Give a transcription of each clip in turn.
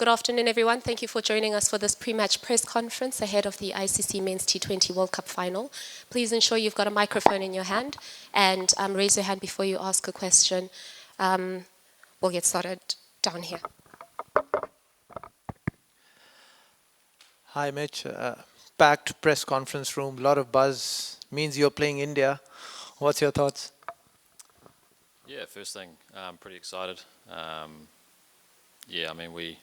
Good afternoon, everyone. Thank you for joining us for this pre-match press conference ahead of the ICC Men's T20 World Cup final. Please ensure you've got a microphone in your hand and raise your hand before you ask a question. We'll get started down here. Hi, Mitch. Packed press conference room, a lot of buzz. Means you're playing India. What's your thoughts? Yeah, first thing, I'm pretty excited. Yeah, I mean, we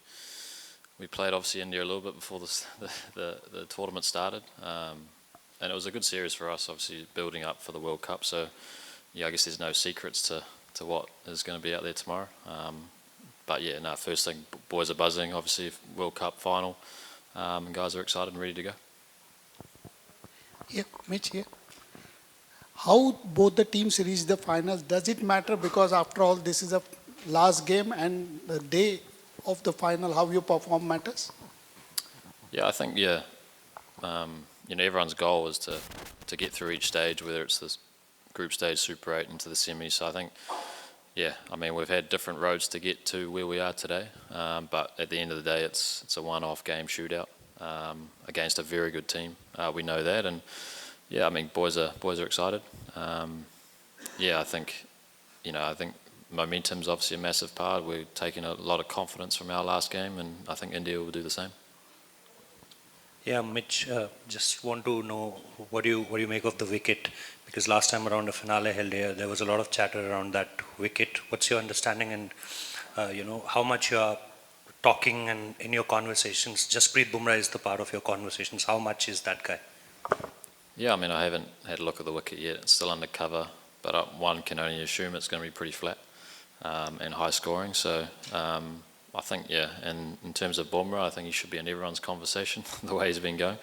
played obviously India a little bit before the tournament started, and it was a good series for us, obviously building up for the World Cup. So yeah, I guess there's no secrets to what is going to be out there tomorrow. But yeah, no, first thing, boys are buzzing, obviously World Cup final, and guys are excited and ready to go. Yeah, Mitch here. How both the teams reach the finals, does it matter? Because after all, this is a last game and the day of the final, how you perform matters? Yeah, I think, yeah, everyone's goal is to get through each stage, whether it's this group stage, Super 8 into the semis. So I think, yeah, I mean, we've had different roads to get to where we are today, but at the end of the day, it's a one-off game shootout against a very good team. We know that, and yeah, I mean, boys are excited. Yeah, I think momentum's obviously a massive part. We're taking a lot of confidence from our last game, and I think India will do the same. Yeah, Mitch, just want to know what do you make of the wicket? Because last time around the finale held here, there was a lot of chatter around that wicket. What's your understanding, and how much you are talking and in your conversations? Jasprit Bumrah is the part of your conversations. How much is that guy? Yeah, I mean, I haven't had a look at the wicket yet. It's still under cover, but one can only assume it's going to be pretty flat and high scoring. So I think, yeah, and in terms of Bumrah, I think he should be in everyone's conversation the way he's been going.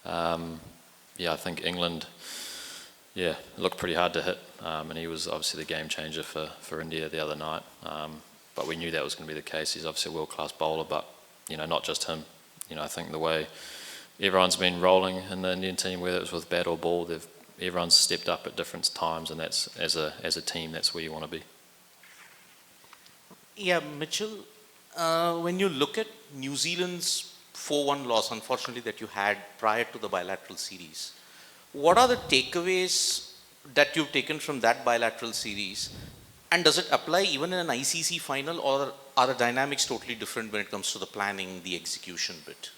Yeah, I think England, yeah, looked pretty hard to hit, and he was obviously the game changer for India the other night. But we knew that was going to be the case. He's obviously a world-class bowler, but not just him. I think the way everyone's been rolling in the Indian team, whether it's with bat or ball, everyone's stepped up at different times, and that's as a team, that's where you want to be. Yeah, Mitchell, when you look at New Zealand's 4-1 loss, unfortunately, that you had prior to the bilateral series, what are the takeaways that you've taken from that bilateral series? And does it apply even in an ICC final, or are the dynamics totally different when it comes to the planning, the execution bit?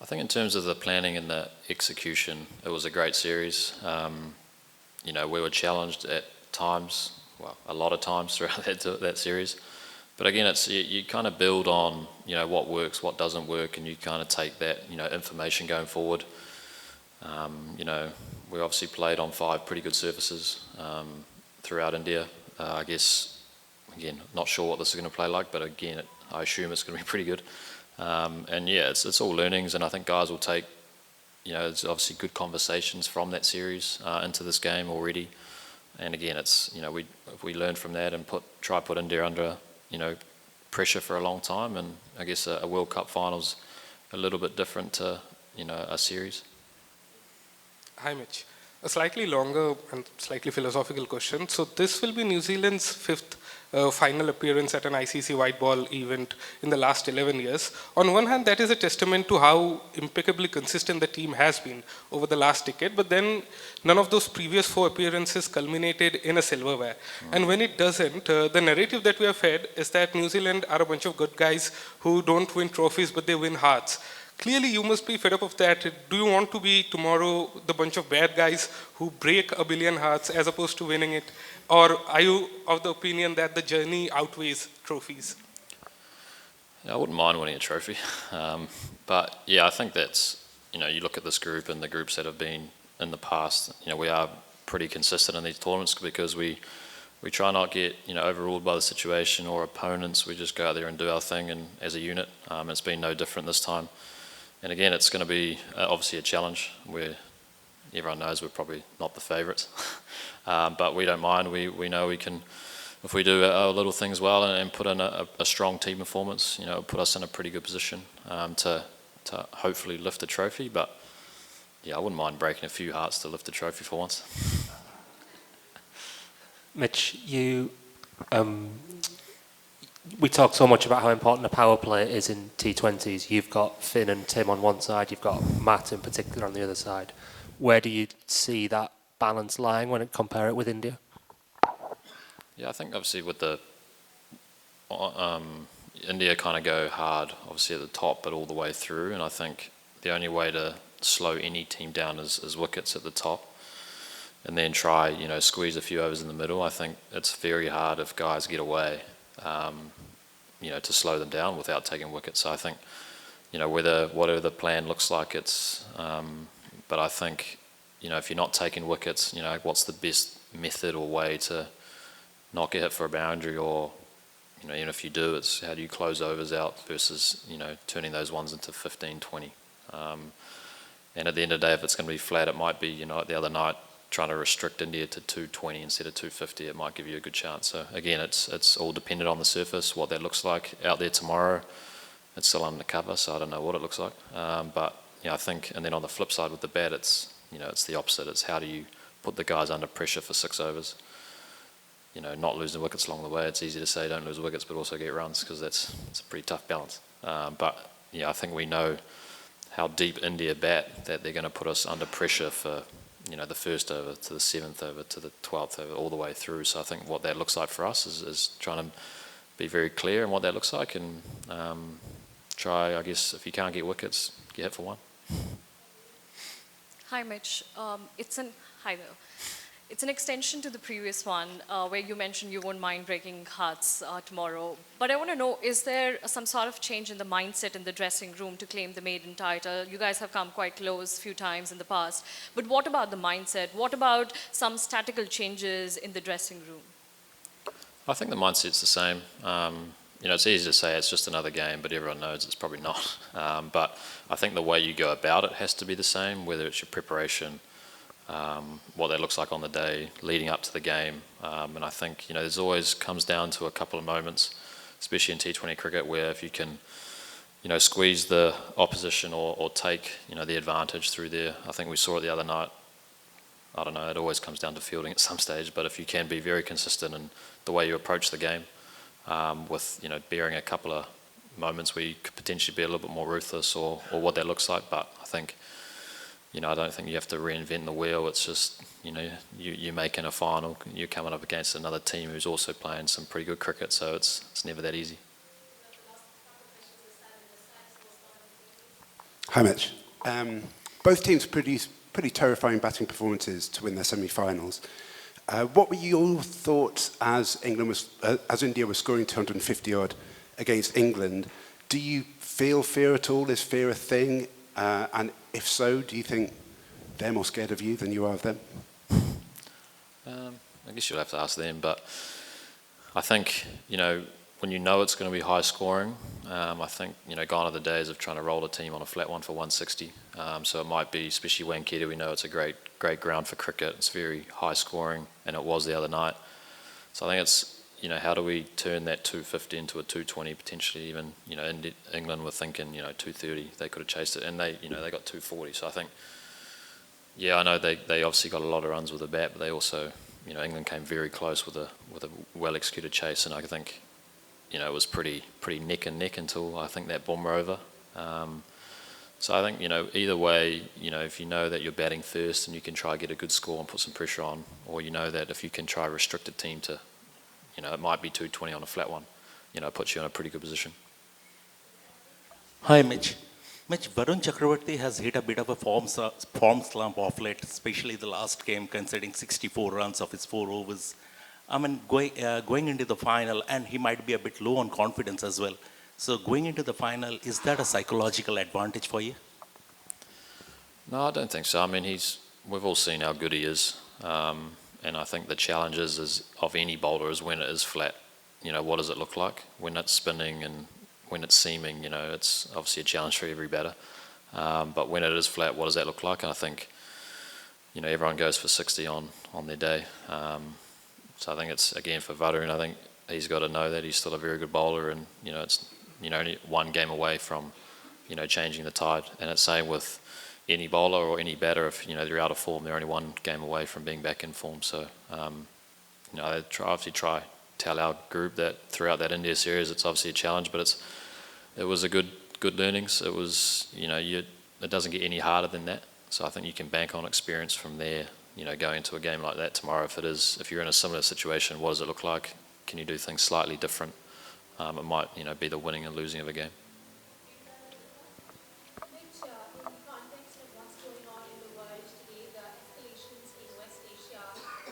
I think in terms of the planning and the execution, it was a great series. We were challenged at times, well, a lot of times throughout that series. But again, it's you kind of build on what works, what doesn't work, and you kind of take that information going forward. We obviously played on 5 pretty good surfaces throughout India. I guess, again, not sure what this is going to play like, but again, I assume it's going to be pretty good. And yeah, it's all learnings, and I think guys will take, it's obviously good conversations from that series into this game already. And again, it's, if we learn from that and try put India under, pressure for a long time, and I guess a World Cup final's a little bit different to, a series. Hi, Mitch. A slightly longer and slightly philosophical question. So this will be New Zealand's 5th final appearance at an ICC white ball event in the last 11 years. On one hand, that is a testament to how impeccably consistent the team has been over the last decade, but then none of those previous 4 appearances culminated in a silverware. And when it doesn't, the narrative that we have fed is that New Zealand are a bunch of good guys who don't win trophies, but they win hearts. Clearly, you must be fed up of that. Do you want to be tomorrow the bunch of bad guys who break a billion hearts as opposed to winning it? Or are you of the opinion that the journey outweighs trophies? I wouldn't mind winning a trophy. But yeah, I think that's, you look at this group and the groups that have been in the past, we are pretty consistent in these tournaments because we try not get, overruled by the situation or opponents. We just go out there and do our thing, and as a unit, it's been no different this time. And again, it's going to be obviously a challenge where everyone knows we're probably not the favourites. But we don't mind. We know we can, if we do our little things well and put in a strong team performance, it'll put us in a pretty good position to hopefully lift the trophy. But yeah, I wouldn't mind breaking a few hearts to lift the trophy for once. Mitch, we talk so much about how important the power play is in T20s. You've got Finn and Tim on one side, you've got Matt in particular on the other side. Where do you see that balance lying when you compare it with India? Yeah, I think obviously with the India kind of go hard, obviously at the top, but all the way through. And I think the only way to slow any team down is wickets at the top, and then try, squeeze a few overs in the middle. I think it's very hard if guys get away, to slow them down without taking wickets. So I think, whatever the plan looks like, it's. But I think, if you're not taking wickets, what's the best method or way to not get hit for a boundary, or even if you do, it's how do you close overs out versus turning those ones into 15, 20. And at the end of the day, if it's going to be flat, it might be like the other night, trying to restrict India to 220 instead of 250. It might give you a good chance. So again, it's all dependent on the surface, what that looks like out there tomorrow. It's still undercover, so I don't know what it looks like. But I think, and then on the flip side with the bat, it's the opposite. It's how do you put the guys under pressure for 6 overs. Not losing wickets along the way. It's easy to say don't lose wickets, but also get runs, because it's a pretty tough balance. But I think we know how deep India bat, that they're going to put us under pressure for the first over to the 7th over to the 12th over, all the way through. So I think what that looks like for us is trying to be very clear in what that looks like, and try, I guess, if you can't get wickets, get hit for one. Hi, Mitch. Hi there. It's an extension to the previous one, where you mentioned you won't mind breaking hearts tomorrow. But I want to know, is there some sort of change in the mindset in the dressing room to claim the maiden title? You guys have come quite close a few times in the past. But what about the mindset? What about some statical changes in the dressing room? I think the mindset's the same. It's easy to say it's just another game, but everyone knows it's probably not. But I think the way you go about it has to be the same, whether it's your preparation, what that looks like on the day leading up to the game. And I think, there's always comes down to a couple of moments, especially in T20 cricket, where if you can, squeeze the opposition or take, the advantage through there. I think we saw it the other night. I don't know, it always comes down to fielding at some stage, but if you can be very consistent in the way you approach the game, with, bearing a couple of moments where you could potentially be a little bit more ruthless or what that looks like. But I think, I don't think you have to reinvent the wheel. It's just, you're making a final, you're coming up against another team who's also playing some pretty good cricket, so it's never that easy. Hi, Mitch. Both teams produced pretty terrifying batting performances to win their semi-finals. What were your thoughts as India was scoring 250 odd against England? Do you feel fear at all? Is fear a thing? And if so, do you think they're more scared of you than you are of them? I guess you'll have to ask them, but I think, when it's going to be high scoring, I think, gone are the days of trying to roll a team on a flat one for 160. So it might be, especially Wankhede, we know it's a great ground for cricket. It's very high scoring, and it was the other night. So I think it's, how do we turn that 250 into a 220 potentially? Even, England were thinking, 230, they could have chased it, and they got 240. So I think, I know they obviously got a lot of runs with the bat, but they also, England came very close with a well executed chase, and I think, it was pretty neck and neck until I think that bomber over. So I think, either way, if you know that you're batting first and you can try to get a good score and put some pressure on, or that if you can try to restrict a team to, it might be 220 on a flat one, it puts you in a pretty good position. Hi, Mitch. Varun Chakravarti has hit a bit of a form slump off late, especially the last game, conceding 64 runs of his 4 overs. I mean, going into the final, and he might be a bit low on confidence as well. So going into the final, is that a psychological advantage for you? No, I don't think so. I mean, we've all seen how good he is. And I think the challenge is of any bowler is when it is flat. What does it look like? When it's spinning and when it's seaming, it's obviously a challenge for every batter. But when it is flat, what does that look like? And I think, everyone goes for 60 on their day. So I think it's, again, for Varun, I think he's got to know that he's still a very good bowler, and, it's, only one game away from, changing the tide. And it's same with any bowler or any batter. If, they're out of form, they're only one game away from being back in form. So, they obviously try tell our group that throughout that India series, it's obviously a challenge, but it was a good learnings. It was, it doesn't get any harder than that. So I think you can bank on experience from there, going into a game like that tomorrow. If you're in a similar situation, what does it look like? Can you do things slightly different? It might, be the winning and losing of a game. Mitch, in the context of what's going on in the world today, the escalations in West Asia,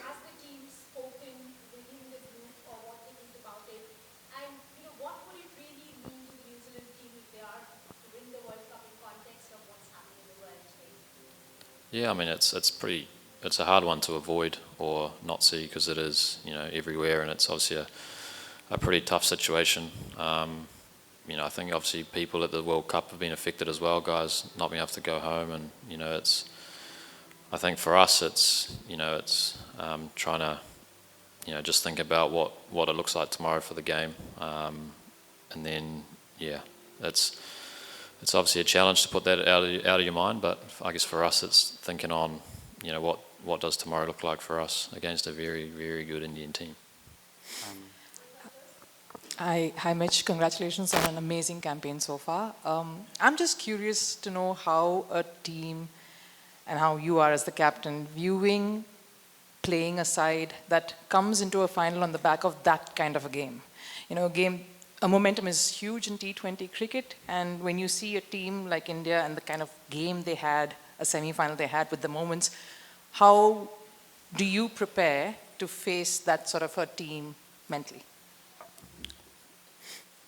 has the team spoken within the group or what they think about it? And, what would it really mean to the New Zealand team if they are to win the World Cup in context of what's happening in the world today? Yeah, I mean, it's a hard one to avoid or not see because it is, everywhere, and it's obviously a pretty tough situation. I think obviously people at the World Cup have been affected as well, guys not being able to go home, and I think for us it's trying to just think about what it looks like tomorrow for the game, and then it's obviously a challenge to put that out of your mind, but I guess for us it's thinking on what does tomorrow look like for us against a very, very good Indian team. Hi, Mitch. Congratulations on an amazing campaign so far. I'm just curious to know how a team and how you are as the captain viewing playing a side that comes into a final on the back of that kind of a game. A momentum is huge in T20 cricket, and when you see a team like India and the kind of game they had, a semi-final they had with the moments, how do you prepare to face that sort of a team mentally?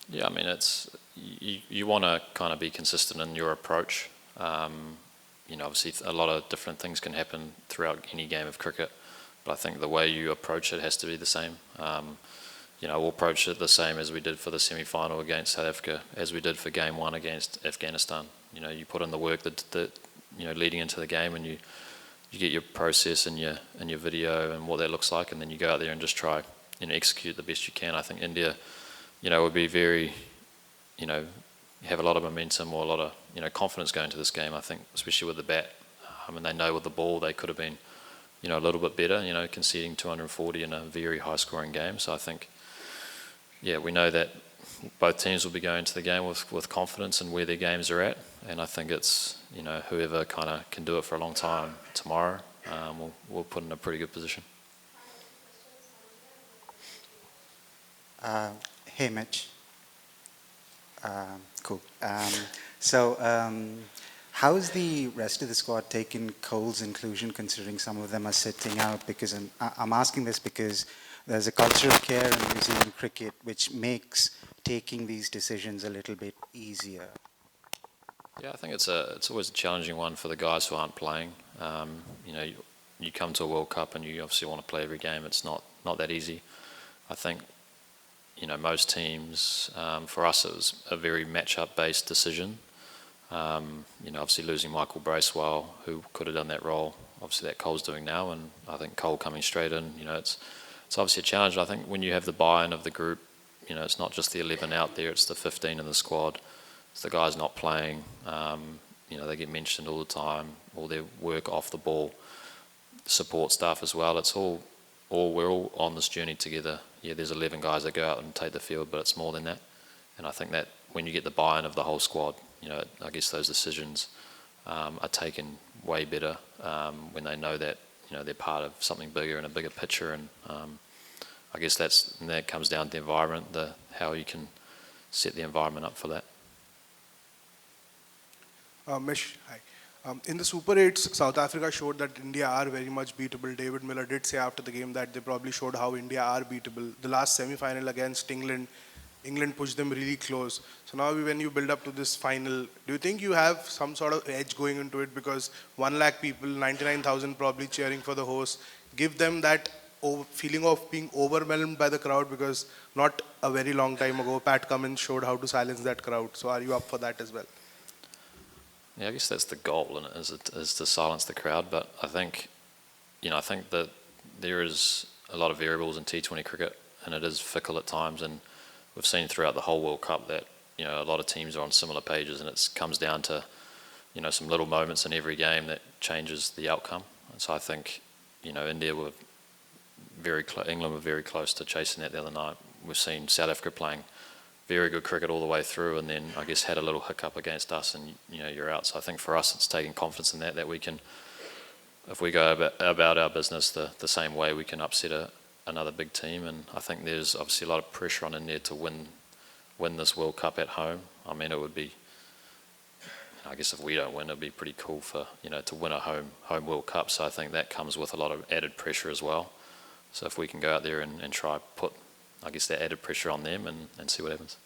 Yeah, I mean, you want to kind of be consistent in your approach. Obviously a lot of different things can happen throughout any game of cricket, but I think the way you approach it has to be the same. We'll approach it the same as we did for the semi-final against South Africa, as we did for game 1 against Afghanistan. You put in the work that leading into the game, and you get your process and your video and what that looks like, and then you go out there and just try execute the best you can. I think India would be very, have a lot of momentum or a lot of, confidence going into this game. I think, especially with the bat. And they know with the ball they could have been, a little bit better, conceding 240 in a very high-scoring game. So I think, we know that both teams will be going to the game with confidence in where their games are at. And I think it's, whoever kind of can do it for a long time tomorrow, we'll put in a pretty good position. Hey, Mitch. Cool. How's the rest of the squad taken Cole's inclusion, considering some of them are sitting out? Because I'm asking this because there's a culture of care in New Zealand cricket which makes taking these decisions a little bit easier. Yeah, I think it's always a challenging one for the guys who aren't playing. You come to a World Cup and you obviously want to play every game. It's not that easy. I think most teams, for us it was a very match-up based decision. Obviously losing Michael Bracewell, who could have done that role, obviously that Cole's doing now, and I think Cole coming straight in, it's obviously a challenge. I think when you have the buy-in of the group, it's not just the 11 out there, it's the 15 in the squad. It's the guys not playing, they get mentioned all the time, all their work off the ball, support staff as well. It's we're all on this journey together. Yeah, there's 11 guys that go out and take the field, but it's more than that. And I think that when you get the buy-in of the whole squad, I guess those decisions are taken way better when they know that they're part of something bigger and a bigger picture. And I guess that comes down to the environment, how you can set the environment up for that. Mish, hi. In the Super 8s, South Africa showed that India are very much beatable. David Miller did say after the game that they probably showed how India are beatable. The last semi-final against England pushed them really close. So now when you build up to this final, do you think you have some sort of edge going into it? Because 1 lakh people, 99,000 probably cheering for the host, give them that feeling of being overwhelmed by the crowd, because not a very long time ago, Pat Cummins showed how to silence that crowd. So are you up for that as well? Yeah, I guess that's the goal, and is to silence the crowd. But I think that there is a lot of variables in T20 cricket, and it is fickle at times. And we've seen throughout the whole World Cup that a lot of teams are on similar pages, and it comes down to some little moments in every game that changes the outcome. And so I think India were England were very close to chasing that the other night. We've seen South Africa playing very good cricket all the way through, and then I guess had a little hiccup against us, and you're out. So I think for us, it's taking confidence in that we can, if we go about our business the same way, we can upset another big team. And I think there's obviously a lot of pressure on India to win this World Cup at home. I mean, it would be, I guess if we don't win, it'd be pretty cool for, to win a home World Cup. So I think that comes with a lot of added pressure as well. So if we can go out there and try put, I guess, that added pressure on them and see what happens.